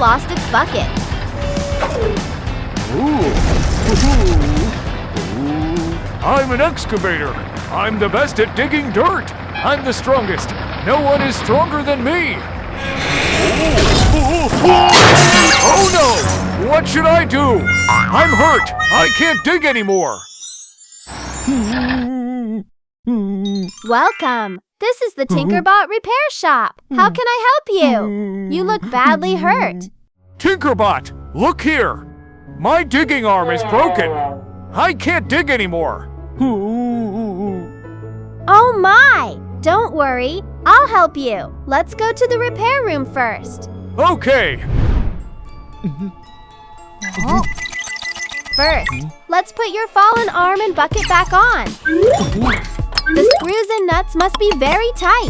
lost its bucket. I'm an excavator. I'm the best at digging dirt. I'm the strongest. No one is stronger than me. Oh no! What should I do? I'm hurt. I can't dig anymore. Welcome. This is the TinkerBot repair shop. How can I help you? You look badly hurt. TinkerBot, look here. My digging arm is broken. I can't dig anymore. Oh my! Don't worry. I'll help you. Let's go to the repair room first. Okay. First, let's put your fallen arm and bucket back on. The screws and nuts must be very tight.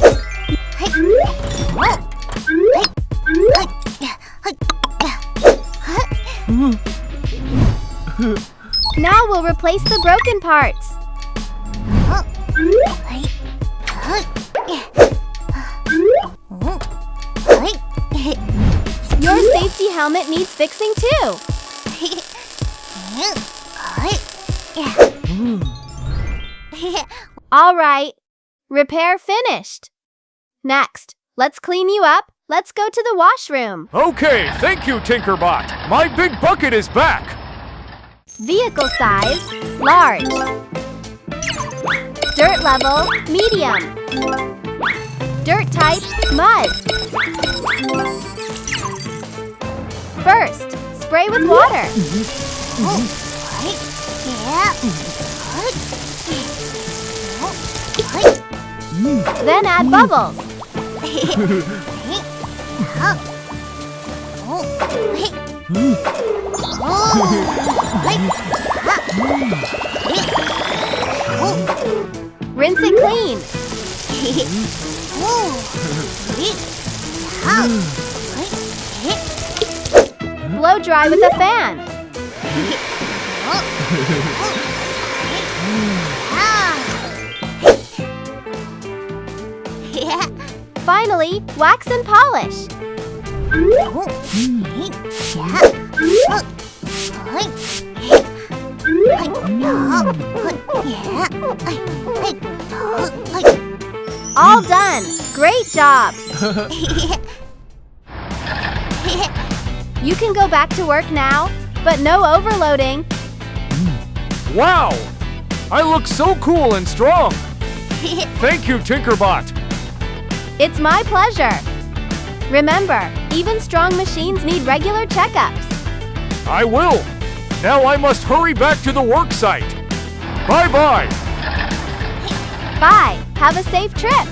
Now we'll replace the broken parts. Your safety helmet needs fixing too. All right, repair finished. Next, let's clean you up. Let's go to the washroom. Okay, thank you, TinkerBot. My big bucket is back. Vehicle size, large. Dirt level, medium. Dirt type, mud. First, spray with water. Then add bubbles. Rinse it clean. Blow dry with a fan. Finally, wax and polish. All done. Great job. You can go back to work now, but no overloading. Wow! I look so cool and strong. Thank you, TinkerBot. It's my pleasure. Remember, even strong machines need regular checkups. I will. Now I must hurry back to the work site. Bye-bye. Bye. Have a safe trip.